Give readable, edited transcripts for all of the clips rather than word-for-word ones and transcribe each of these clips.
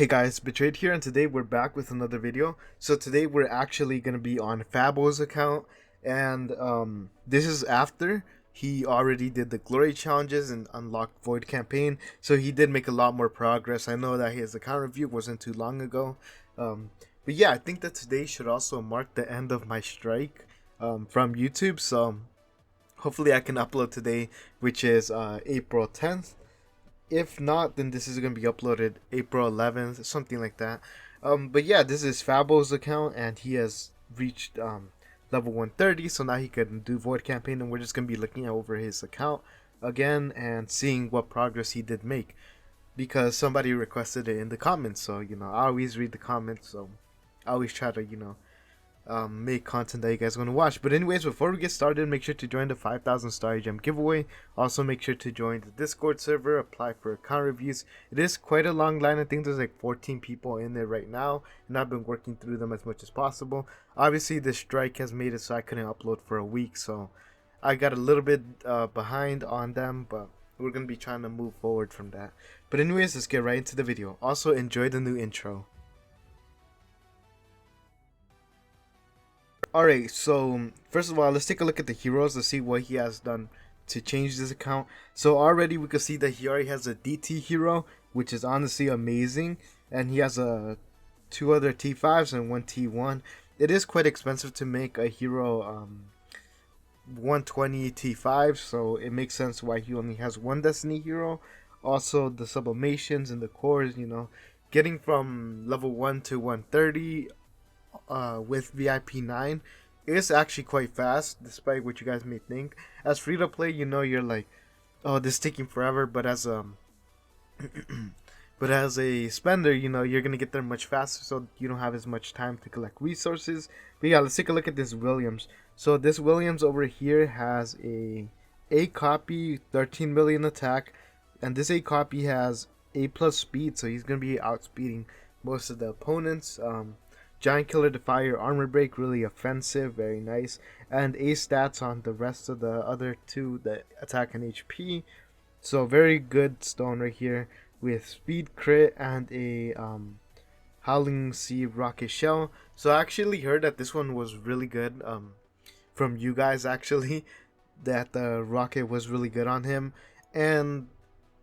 Hey guys, Betrayed here, and today we're back with another video. So today we're actually going to be on Fabbo's account, and this is after he already did the glory challenges and unlocked void campaign, so he did make a lot more progress. I know that his account review wasn't too long ago, but yeah, I think that today should also mark the end of my strike from YouTube, so hopefully I can upload today, which is April 10th. If not, then this is going to be uploaded April 11th, something like that. But yeah, this is Fabbo's account, and he has reached level 130, so now he can do Void Campaign, and we're just going to be looking over his account again and seeing what progress he did make. Because somebody requested it in the comments, so, I always read the comments, so I always try to, make content that you guys want to watch. But anyways, before we get started, make sure to join the 5,000 star gem giveaway. Also make sure to join the Discord server, apply for account reviews. It is quite a long line. I think there's like 14 people in there right now, and I've been working through them as much as possible. Obviously the strike has made it so I couldn't upload for a week, so I got a little bit behind on them, but we're gonna be trying to move forward from that. But anyways, let's get right into the video. Also enjoy the new intro. Alright, so first of all, let's take a look at the heroes to see what he has done to change this account. So already we can see that he already has a DT hero, which is honestly amazing, and he has two other T5s and one T1. It is quite expensive to make a hero 120 T5, so it makes sense why he only has one Destiny hero. Also the sublimations and the cores, getting from level 1 to 130 with VIP 9 is actually quite fast, despite what you guys may think. As free to play, you're like, oh, this is taking forever, but as a spender, you're gonna get there much faster, so you don't have as much time to collect resources. But yeah, let's take a look at this Williams. So this Williams over here has a copy, 13 million attack, and this A copy has A plus speed, so he's gonna be outspeeding most of the opponents. Giant Killer Defier, Armor Break, really offensive, very nice. And A stats on the rest of the other two, the attack and HP. So very good stone right here with Speed Crit and a Howling Sea Rocket Shell. So I actually heard that this one was really good from you guys actually, that the rocket was really good on him. And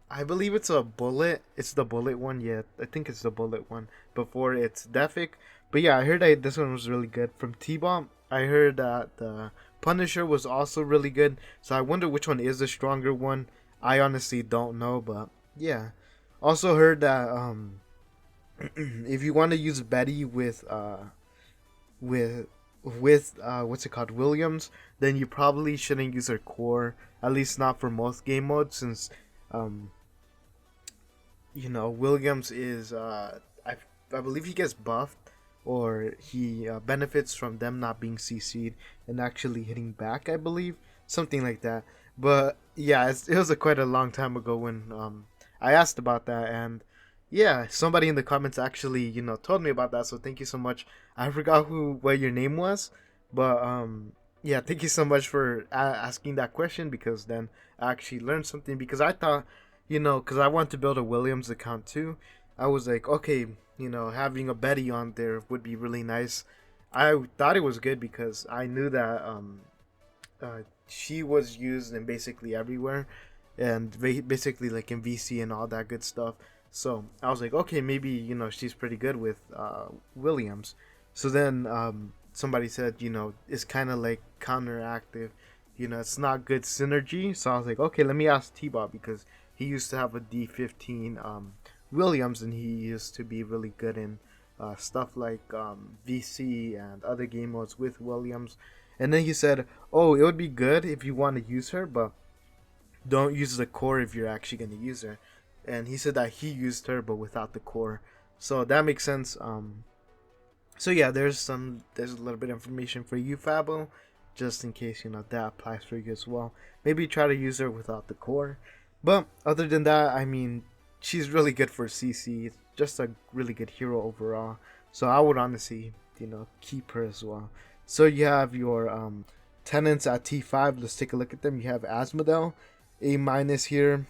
I believe it's a bullet. It's the bullet one. Yeah, I think it's the bullet one before it's Defic. But yeah, I heard that this one was really good. From T-Bomb, I heard that the Punisher was also really good. So I wonder which one is the stronger one. I honestly don't know, but yeah. Also heard that if you want to use Betty with what's it called, Williams, then you probably shouldn't use her core. At least not for most game modes, since Williams is I believe he gets buffed, or he benefits from them not being CC'd and actually hitting back, I believe, something like that. But yeah, it was quite a long time ago when I asked about that, and yeah, somebody in the comments actually told me about that, so thank you so much. I forgot what your name was, but yeah, thank you so much for asking that question, because then I actually learned something. Because I thought, because I want to build a Williams account too, I was like, okay, having a Betty on there would be really nice. I thought it was good because I knew that she was used in basically everywhere, and basically like in VC and all that good stuff. So I was like, okay, maybe she's pretty good with Williams. So then somebody said, it's kind of like counteractive. It's not good synergy. So I was like, okay, let me ask T-Bob, because he used to have a D15 Williams, and he used to be really good in stuff like VC and other game modes with Williams. And then he said, oh, it would be good if you want to use her, but don't use the core if you're actually going to use her. And he said that he used her but without the core, so that makes sense. So yeah, there's a little bit of information for you, Fabbo, just in case that applies for you as well. Maybe try to use her without the core. But other than that, I mean, she's really good for CC. It's just a really good hero overall. So I would honestly, keep her as well. So you have your tenants at T5. Let's take a look at them. You have Asmodel, A- here.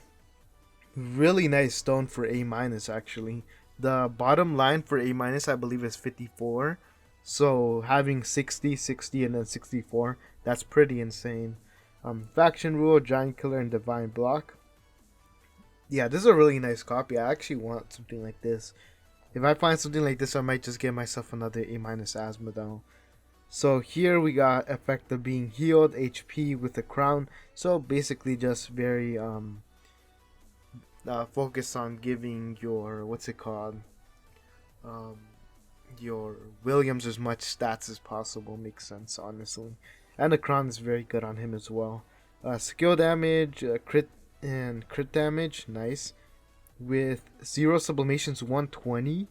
Really nice stone for A- actually. The bottom line for A minus I believe is 54. So having 60, 60, and then 64, that's pretty insane. Faction rule, giant killer, and divine block. Yeah, this is a really nice copy. I actually want something like this. If I find something like this, I might just get myself another A minus Asmodel. So here we got effect of being healed, HP with the crown. So basically just very focused on giving your, what's it called, um, your Williams as much stats as possible. Makes sense, honestly. And the crown is very good on him as well. Skill damage, crit damage, nice. With 0 sublimations, 120.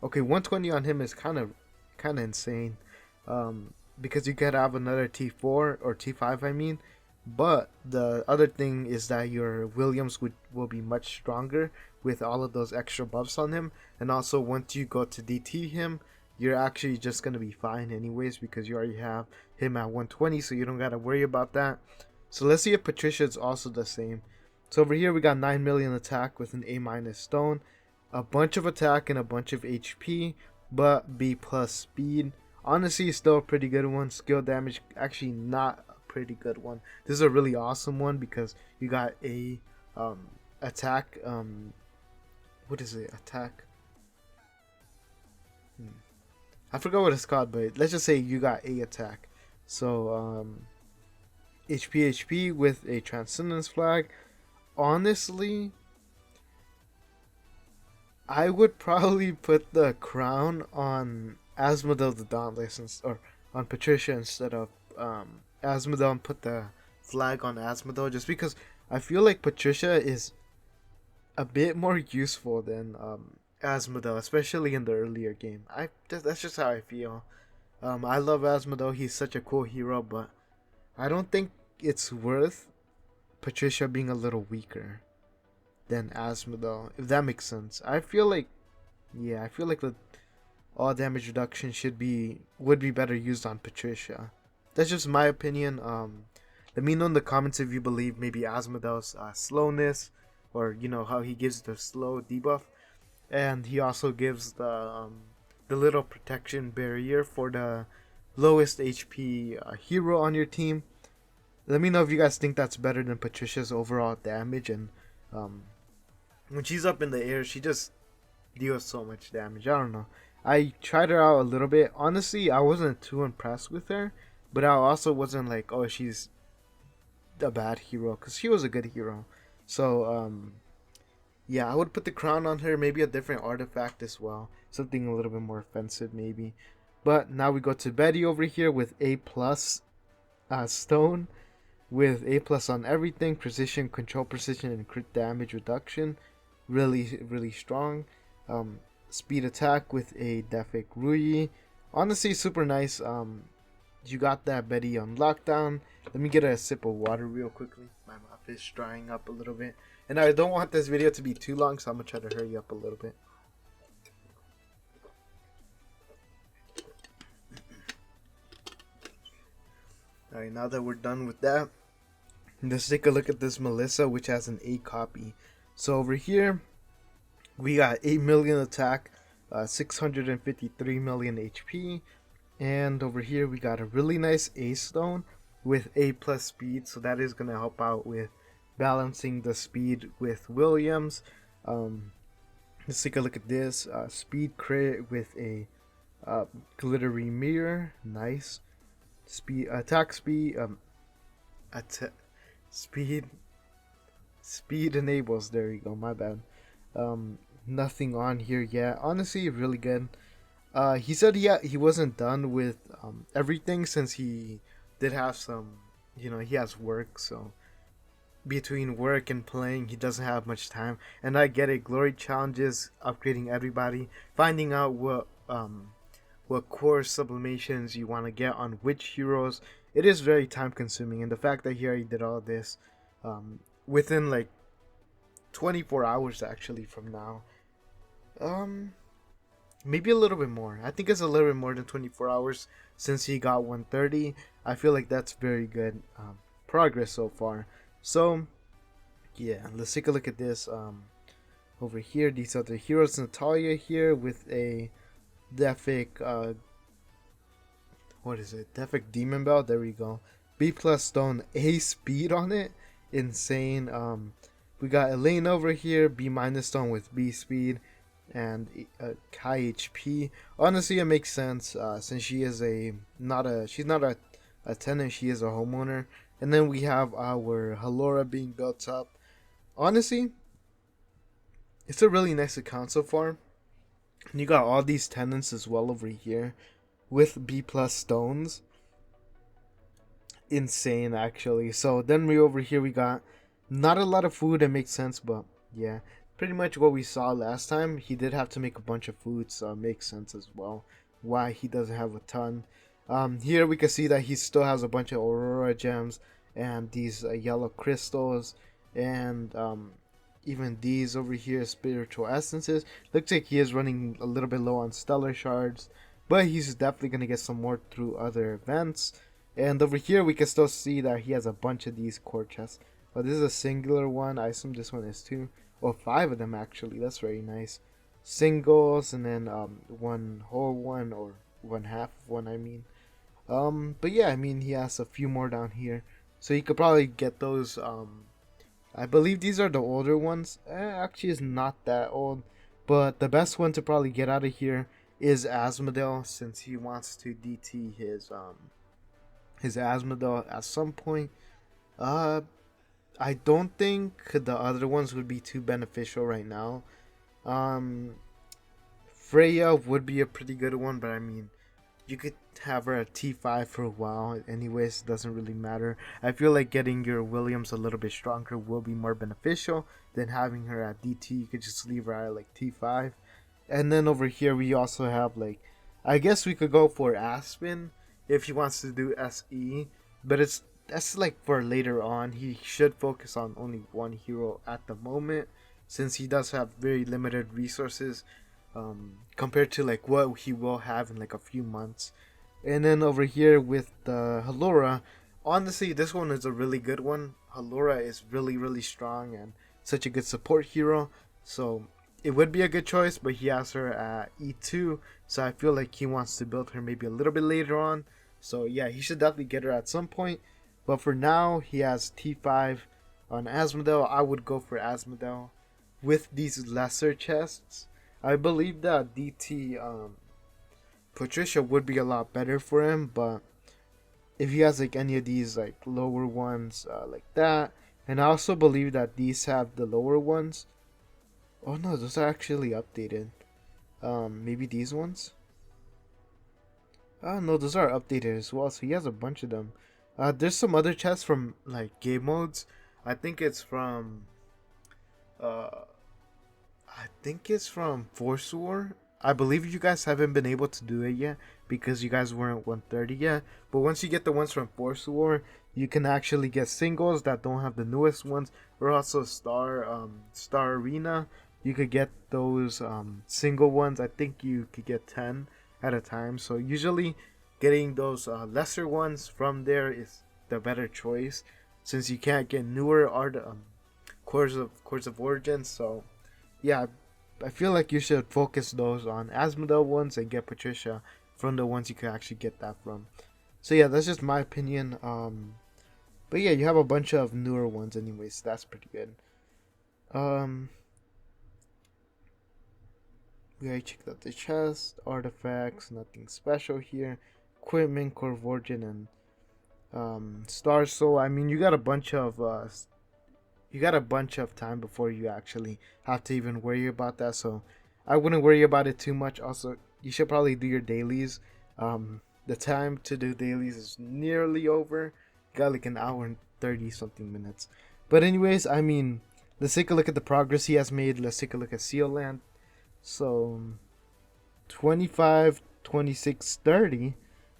Okay, 120 on him is kind of insane. Because you could have another T4 or T5, I mean. But the other thing is that your Williams will be much stronger with all of those extra buffs on him. And also, once you go to DT him, you're actually just going to be fine anyways because you already have him at 120, so you don't got to worry about that. So let's see if Patricia is also the same. So over here we got 9 million attack with an A minus stone, a bunch of attack and a bunch of HP, but B plus speed. Honestly, still a pretty good one. Skill damage, actually not a pretty good one. This is a really awesome one because you got a attack. What is it? Attack. I forgot what it's called, but let's just say you got a attack. So HP with a transcendence flag. Honestly, I would probably put the crown on Asmodel the Dauntless or on Patricia instead of Asmodel, and put the flag on Asmodel just because I feel like Patricia is a bit more useful than Asmodel, especially in the earlier game. That's just how I feel. I love Asmodel. He's such a cool hero, but I don't think it's worth Patricia being a little weaker than Asmodel, if that makes sense. I feel like the all damage reduction would be better used on Patricia. That's just my opinion. Let me know in the comments if you believe maybe Asmodel's slowness, or how he gives the slow debuff, and he also gives the little protection barrier for the lowest HP hero on your team. Let me know if you guys think that's better than Patricia's overall damage. And when she's up in the air, she just deals so much damage. I don't know. I tried her out a little bit. Honestly, I wasn't too impressed with her, but I also wasn't like, oh, she's a bad hero, because she was a good hero. So yeah, I would put the crown on her. Maybe a different artifact as well, something a little bit more offensive maybe. But now we go to Betty over here with A plus stone, with A plus on everything, precision, control precision, and crit damage reduction. Really strong. Speed attack with a Defik Rui. Honestly, super nice. You got that Betty on lockdown. Let me get a sip of water real quickly. My mouth is drying up a little bit, and I don't want this video to be too long, so I'm gonna try to hurry up a little bit. Alright, now that we're done with that, let's take a look at this Melissa, which has an A copy. So over here, we got 8 million attack, 653 million HP, and over here we got a really nice A stone with A plus speed, so that is going to help out with balancing the speed with Williams. Let's take a look at this. Speed crit with a glittery mirror, nice. Speed attack speed, speed enables. There you go. My bad. Nothing on here yet. Honestly, really good. He said he wasn't done with everything, since he did have some, he has work, so between work and playing he doesn't have much time. And I get it. Glory challenges, upgrading everybody, finding out what core sublimations you want to get on which heroes, it is very time consuming. And the fact that he already did all this within like 24 hours actually from now, maybe a little bit more. I think it's a little bit more than 24 hours since he got 130. I feel like that's very good progress so far. So yeah, let's take a look at this. over here. These are the heroes. Natalia here with a Defic, what is it? Defic Demon Bell. There we go. B plus stone, A speed on it. Insane. We got Elaine over here, B minus stone with B speed and high HP. Honestly, it makes sense since she is she's not a tenant, she is a homeowner. And then we have our Halora being built up. Honestly, it's a really nice account so far. And you got all these tenants as well over here with B plus stones. Insane actually. So then we over here we got not a lot of food. It makes sense, but yeah, pretty much what we saw last time. He did have to make a bunch of food, so it makes sense as well why he doesn't have a ton. Here we can see that he still has a bunch of aurora gems and these yellow crystals and even these over here spiritual essences. Looks like he is running a little bit low on stellar shards, but he's definitely gonna get some more through other events. And over here we can still see that he has a bunch of these core chests. Oh, this is a singular one. I assume this one is too. Or 5 of them actually. That's very nice. Singles and then one whole one or one half of one, I mean. But yeah, I mean he has a few more down here. So you could probably get those. I believe these are the older ones. Actually it's not that old. But the best one to probably get out of here is Asmodel, since he wants to DT his Asmodel at some point. I don't think the other ones would be too beneficial right now. Freya would be a pretty good one, but I mean, you could have her at T5 for a while. Anyways, it doesn't really matter. I feel like getting your Williams a little bit stronger will be more beneficial than having her at DT. You could just leave her at like T5. And then over here, we also have like, I guess we could go for Aspen if he wants to do SE, but that's like for later on. He should focus on only one hero at the moment, since he does have very limited resources compared to like what he will have in like a few months. And then over here with the Halora, honestly this one is a really good one. Halora is really strong and such a good support hero, so it would be a good choice, but he has her at E2, so I feel like he wants to build her maybe a little bit later on. So yeah, he should definitely get her at some point. But for now, he has T5 on Asmodel. I would go for Asmodel with these lesser chests. I believe that DT Patricia would be a lot better for him, but if he has like any of these like lower ones like that, and I also believe that these have the lower ones. Oh no, those are actually updated. Maybe these ones. Oh no, those are updated as well. So he has a bunch of them. There's some other chests from like game modes. I think it's from uh Force War. I believe you guys haven't been able to do it yet because you guys weren't 130 yet. But once you get the ones from Force War, you can actually get singles that don't have the newest ones, or also Star Arena. You could get those single ones. I think you could get 10 at a time. So usually getting those lesser ones from there is the better choice, since you can't get newer art cores of origin. So yeah, I feel like you should focus those on Asmodel ones and get Patricia from the ones you can actually get that from. So yeah, that's just my opinion. But yeah, you have a bunch of newer ones anyways. So that's pretty good. We already checked out the chest, artifacts, nothing special here. Equipment, core of origin, and Star Soul. I mean, you got a bunch of time before you actually have to even worry about that. So I wouldn't worry about it too much. Also, you should probably do your dailies. The time to do dailies is nearly over. You got like an hour and 30 something minutes. But anyways, I mean, let's take a look at the progress he has made. Let's take a look at Seal Land. So 25, 26, 30,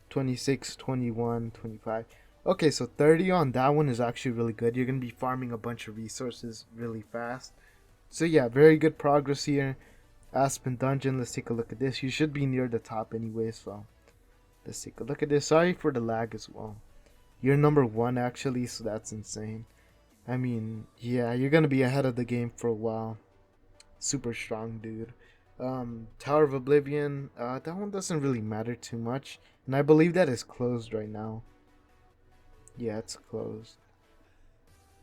26, 21, 25. Okay, so 30 on that one is actually really good. You're going to be farming a bunch of resources really fast. So yeah, very good progress here. Aspen Dungeon, let's take a look at this. You should be near the top anyway, so let's take a look at this. Sorry for the lag as well. You're number 1 actually, so that's insane. I mean, yeah, you're going to be ahead of the game for a while. super strong dude. Tower of Oblivion, that one doesn't really matter too much, and I believe that is closed right now. Yeah, it's closed.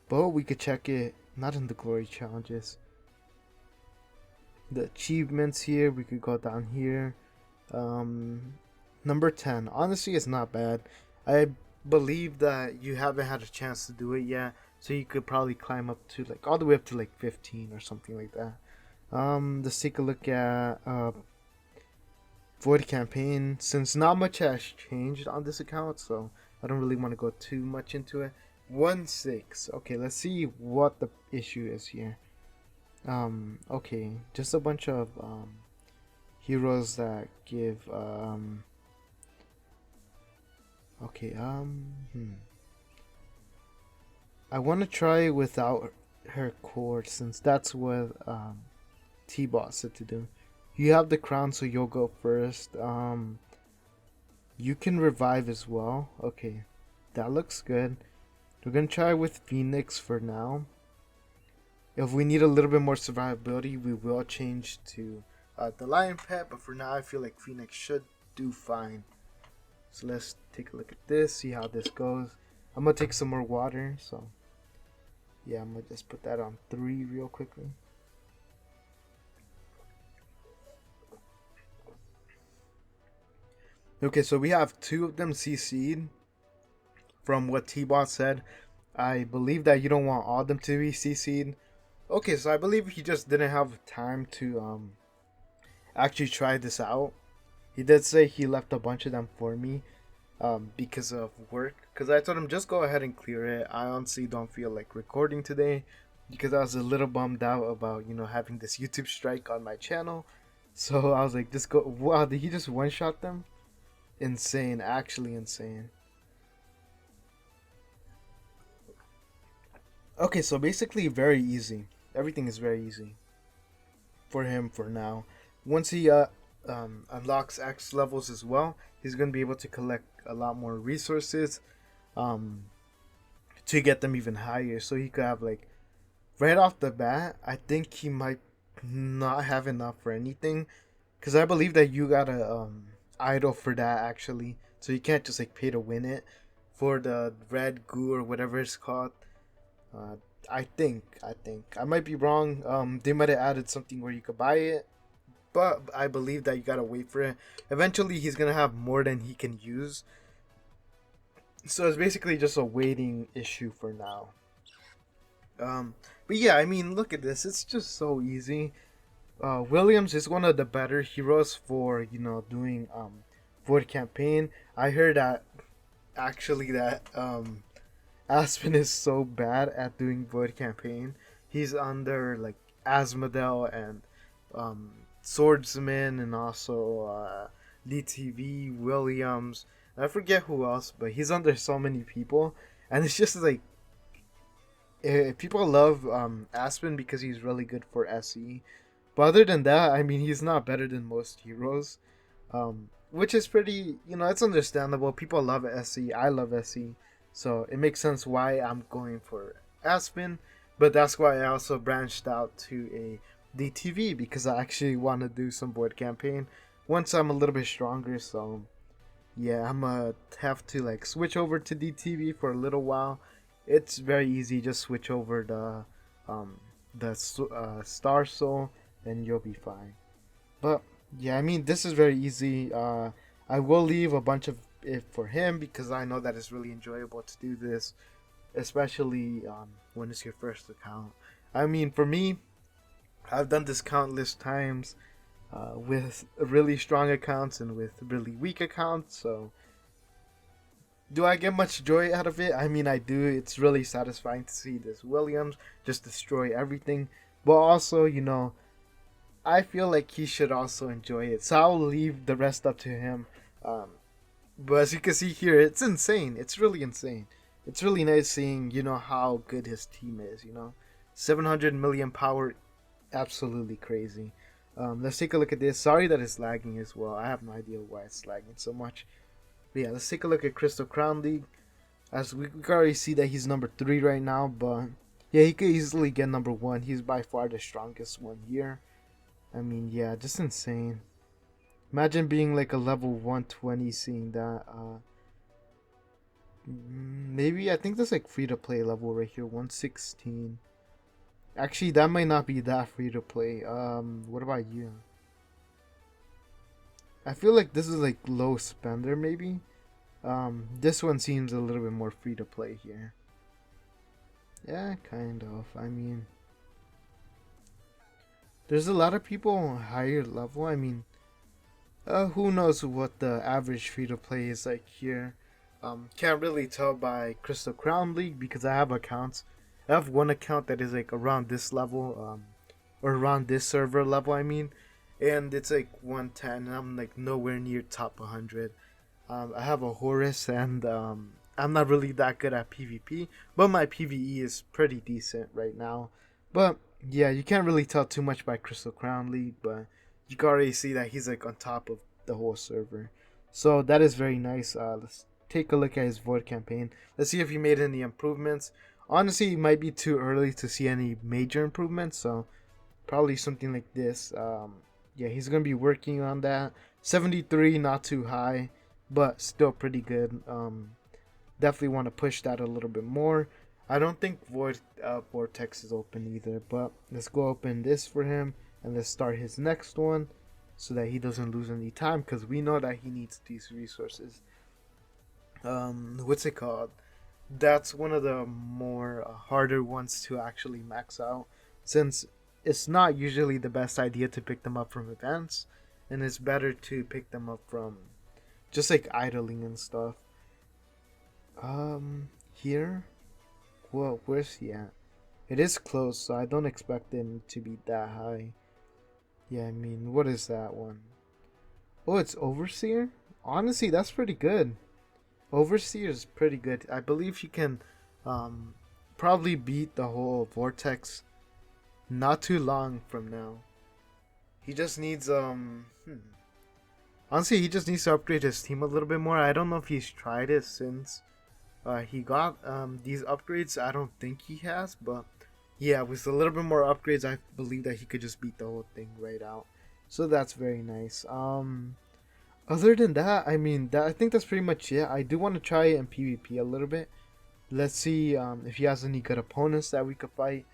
But we could check it, not in the glory challenges. The achievements here, we could go down here. Um, Number 10. Honestly, it's not bad. I believe that you haven't had a chance to do it yet, so you could probably climb up to like all the way up to like 15 or something like that. Let's take a look at Void Campaign. Since not much has changed on this account, so I don't really want to go too much into it. 1-6. Okay, let's see what the issue is here. Okay, just a bunch of heroes that give okay, I want to try without her core since that's what T-Bot said to do. You have the crown, so you'll go first. You can revive as well. Okay, that looks good. We're gonna try with Phoenix for now. If we need a little bit more survivability, we will change to the Lion Pet. But for now, I feel like Phoenix should do fine. So let's take a look at this, see how this goes. I'm gonna take some more water, so yeah, I'm gonna just put that on 3 real quickly. Okay, so we have 2 of them CC'd from what T-Bot said. I believe that you don't want all of them to be CC'd. Okay, so I believe he just didn't have time to actually try this out. He did say he left a bunch of them for me because of work. Because I told him just go ahead and clear it. I honestly don't feel like recording today because I was a little bummed out about having this YouTube strike on my channel. So I was like, just go. Wow, did he just one shot them? Insane, actually insane. Okay, so basically very easy. Everything is very easy for him for now. Once he unlocks X levels as well, he's gonna be able to collect a lot more resources um, to get them even higher. So he could have like right off the bat. I think he might not have enough for anything, because I believe that you gotta idle for that actually. So you can't just like pay to win it for the red goo or whatever it's called. Uh, I think I might be wrong. They might have added something where you could buy it, but I believe that you gotta wait for it. Eventually, he's gonna have more than he can use, so it's basically just a waiting issue for now. But yeah, I mean, look at this. It's just so easy. Williams is one of the better heroes for doing Void Campaign. I heard that actually that Aspen is so bad at doing Void Campaign. He's under like Asmodel and Swordsman and also DTV Williams. I forget who else, but he's under so many people, and it's just like people love Aspen because he's really good for SE. But other than that, I mean, he's not better than most heroes, which is pretty. It's understandable. People love SE. I love SE, so it makes sense why I'm going for Aspen. But that's why I also branched out to a DTV because I actually want to do some board campaign once I'm a little bit stronger. So yeah, I'm gonna have to like switch over to DTV for a little while. It's very easy. Just switch over the Star Soul, and you'll be fine. But yeah, I mean, this is very easy. I will leave a bunch of it for him because I know that it's really enjoyable to do this, especially when it's your first account. I mean, for me, I've done this countless times with really strong accounts and with really weak accounts. So, do I get much joy out of it? I mean, I do. It's really satisfying to see this Williams just destroy everything. But also, I feel like he should also enjoy it. So I'll leave the rest up to him. But as you can see here, it's insane. It's really insane. It's really nice seeing, how good his team is. 700 million power, absolutely crazy. Let's take a look at this. Sorry that it's lagging as well. I have no idea why it's lagging so much. But yeah, let's take a look at Crystal Crown League. As we can already see that he's number 3 right now, but yeah, he could easily get number 1. He's by far the strongest one here. I mean, yeah, just insane. Imagine being like a level 120, seeing that. Maybe I think that's like free to play level right here, 116. Actually, that might not be that free to play. What about you? I feel like this is like low spender maybe. This one seems a little bit more free to play here. Yeah, kind of. I mean, there's a lot of people higher level. I mean, who knows what the average free to play is like here. Can't really tell by Crystal Crown League because I have accounts. I have one account that is like around this level, or around this server level. I mean, and it's like 110, and I'm like nowhere near top 100. I have a Horus, and I'm not really that good at PvP, but my PvE is pretty decent right now. But yeah, you can't really tell too much by Crystal Crown League, but you can already see that he's like on top of the whole server. So that is very nice. Let's take a look at his Void campaign. Let's see if he made any improvements. Honestly, it might be too early to see any major improvements, so probably something like this. Yeah, he's gonna be working on that. 73, not too high, but still pretty good. Definitely want to push that a little bit more. I don't think Vortex is open either, but let's go open this for him and let's start his next one so that he doesn't lose any time because we know that he needs these resources. What's it called? That's one of the more harder ones to actually max out since it's not usually the best idea to pick them up from events, and it's better to pick them up from just like idling and stuff. Here, well, where's he at? It is close, so I don't expect him to be that high. Yeah, I mean, what is that one? Oh, it's Overseer? Honestly, that's pretty good. Overseer is pretty good. I believe he can um, probably beat the whole Vortex not too long from now. He just needs honestly, he just needs to upgrade his team a little bit more. I don't know if he's tried it since he got these upgrades. I don't think he has, but yeah, with a little bit more upgrades, I believe that he could just beat the whole thing right out. So that's very nice. Other than that, I mean, I think that's pretty much it. I do want to try it in PvP a little bit. Let's see if he has any good opponents that we could fight.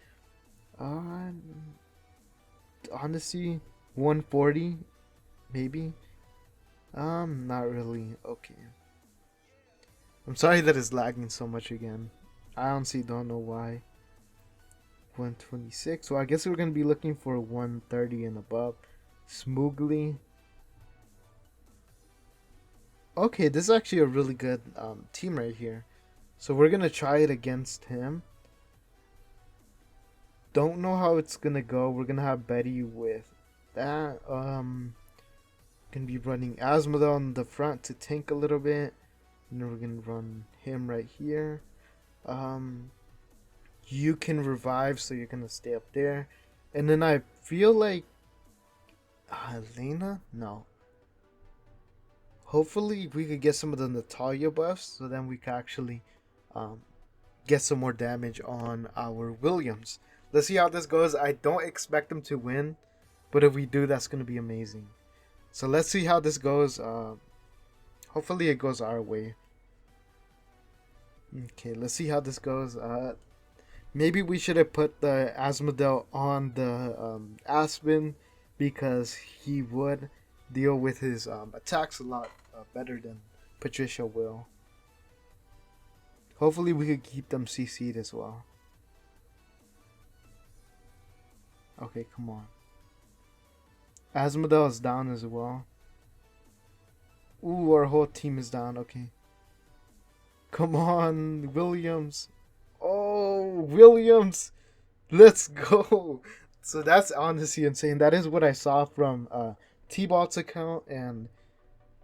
Honestly, 140, maybe. Not really. Okay. I'm sorry that it's lagging so much again. I honestly don't know why. 126. So I guess we're gonna be looking for 130 and above. Smoogly. Okay, this is actually a really good team right here. So we're gonna try it against him. Don't know how it's gonna go. We're gonna have Betty with that. Gonna be running Asmodel on the front to tank a little bit. And then we're gonna run him right here. You can revive, so you're gonna stay up there. And then I feel like Elena? No. Hopefully we could get some of the Natalia buffs, so then we can actually get some more damage on our Williams. Let's see how this goes. I don't expect them to win, but if we do, that's gonna be amazing. So let's see how this goes. Hopefully it goes our way. Okay, let's see how this goes. Maybe we should have put the Asmodel on the Aspen because he would deal with his attacks a lot better than Patricia will. Hopefully we could keep them CC'd as well. Okay, come on. Asmodel is down as well. Ooh, our whole team is down. Okay. Come on, Williams. Oh, Williams. Let's go. So that's honestly insane. That is what I saw from T-Bot's account. And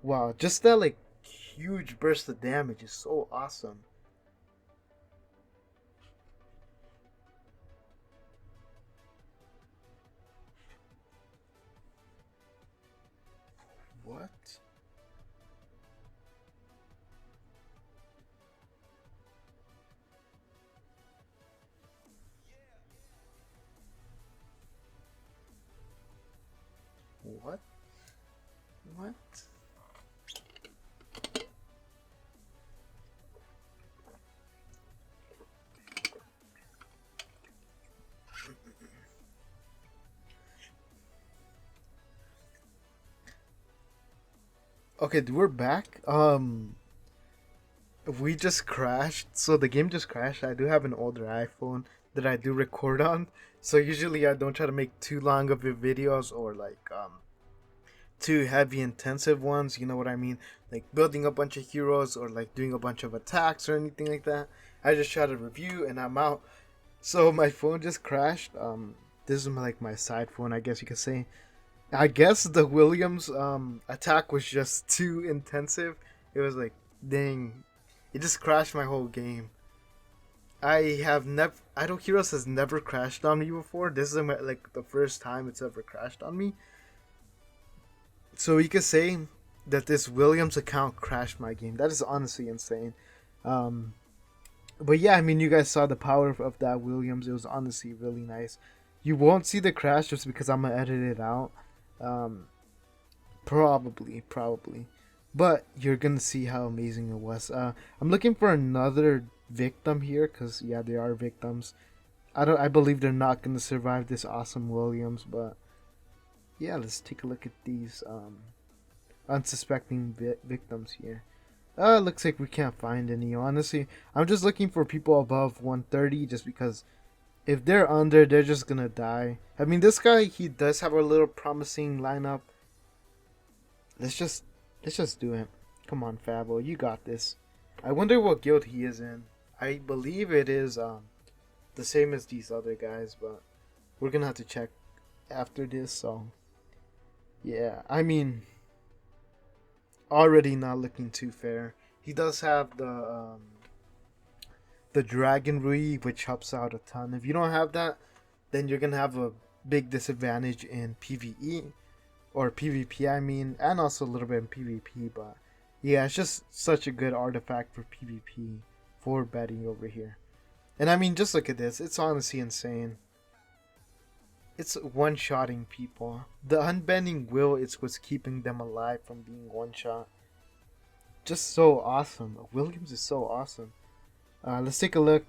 wow, just that like huge burst of damage is so awesome. What? What? Okay, we're back. We just crashed. So the game just crashed. I do have an older iPhone that I do record on. So usually I don't try to make too long of videos or like too heavy intensive ones, you know what I mean? Like building a bunch of heroes or like doing a bunch of attacks or anything like that. I just try to review and I'm out. So my phone just crashed. This is like my side phone, I guess you could say. I guess the Williams attack was just too intensive. It was like, dang, it just crashed my whole game. I have never, Idle Heroes has never crashed on me before. This is like the first time it's ever crashed on me. So you could say that this Williams account crashed my game. That is honestly insane. Um, but yeah, I mean, you guys saw the power of that Williams. It was honestly really nice. You won't see the crash just because I'm gonna edit it out. Um, probably. But you're gonna see how amazing it was. I'm looking for another victim here because yeah, they are victims. I believe they're not gonna survive this awesome Williams, but yeah, let's take a look at these unsuspecting victims here. Looks like we can't find any. Honestly, I'm just looking for people above 130 just because if they're under, they're just gonna die. I mean, this guy, he does have a little promising lineup. Let's just do it. Come on, Fabbo, you got this. I wonder what guild he is in. I believe it is the same as these other guys, but we're gonna have to check after this. So yeah, I mean, already not looking too fair. He does have the Dragon Rui, which helps out a ton. If you don't have that, then you're gonna have a big disadvantage in PvE or PvP, I mean, and also a little bit in PvP. But yeah, it's just such a good artifact for PvP for betting over here. And I mean, just look at this. It's honestly insane. It's one-shotting people. The unbending will is what's keeping them alive from being one-shot. Just so awesome. Williams is so awesome. Let's take a look.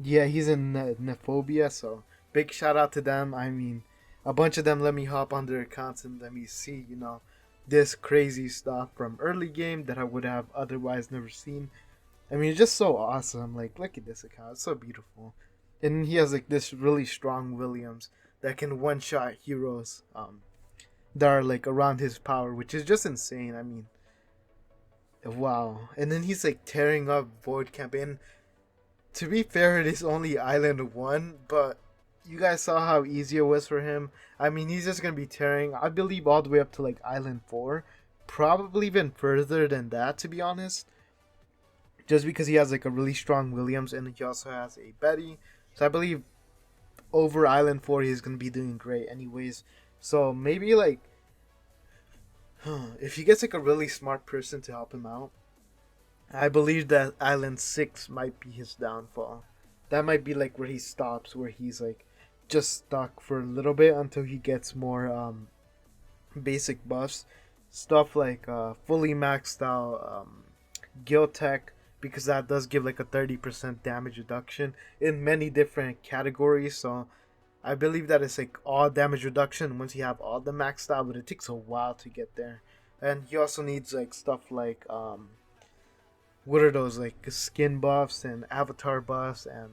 Yeah, he's in Nephobia, so big shout out to them. I mean, a bunch of them let me hop on their accounts and let me see, you know, this crazy stuff from early game that I would have otherwise never seen. I mean, it's just so awesome. Like, look at this account. It's so beautiful. And he has like this really strong Williams that can one-shot heroes that are like around his power, which is just insane. I mean, wow. And then he's like tearing up Void Camp. And to be fair, it is only Island 1, but you guys saw how easy it was for him. I mean, he's just going to be tearing, I believe, all the way up to like Island 4. Probably even further than that, to be honest. Just because he has like a really strong Williams and he also has a Betty. So I believe over Island 4 he's going to be doing great anyways. So maybe like if he gets like a really smart person to help him out, I believe that Island 6 might be his downfall. That might be like where he stops, where he's like just stuck for a little bit until he gets more basic buffs. Stuff like fully maxed out Guild Tech, because that does give like a 30% damage reduction in many different categories. So I believe that it's like all damage reduction once you have all the maxed out, but it takes a while to get there. And he also needs like stuff like what are those, like skin buffs and avatar buffs and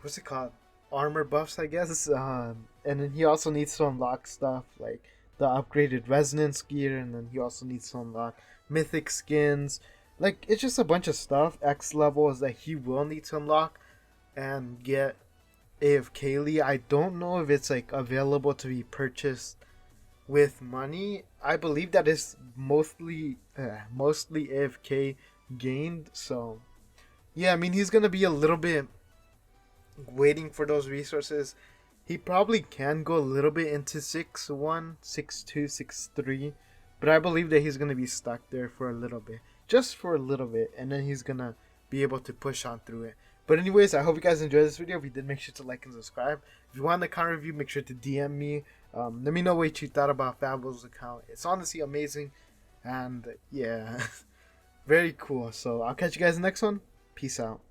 what's it called, armor buffs, I guess. And then he also needs to unlock stuff like the upgraded resonance gear, and then he also needs to unlock mythic skins. Like, it's just a bunch of stuff, X levels, that he will need to unlock and get AFKly. I don't know if it's like available to be purchased with money. I believe that is mostly AFK gained. So yeah, I mean, he's gonna be a little bit waiting for those resources. He probably can go a little bit into 6-1, 6-2, 6-3, but I believe that he's gonna be stuck there for a little bit, just for a little bit, and then he's gonna be able to push on through it. But anyways, I hope you guys enjoyed this video. If you did, make sure to like and subscribe. If you want the account review, make sure to DM me. Let me know what you thought about Fabbo's account. It's honestly amazing, and yeah, very cool. So I'll catch you guys next one. Peace out.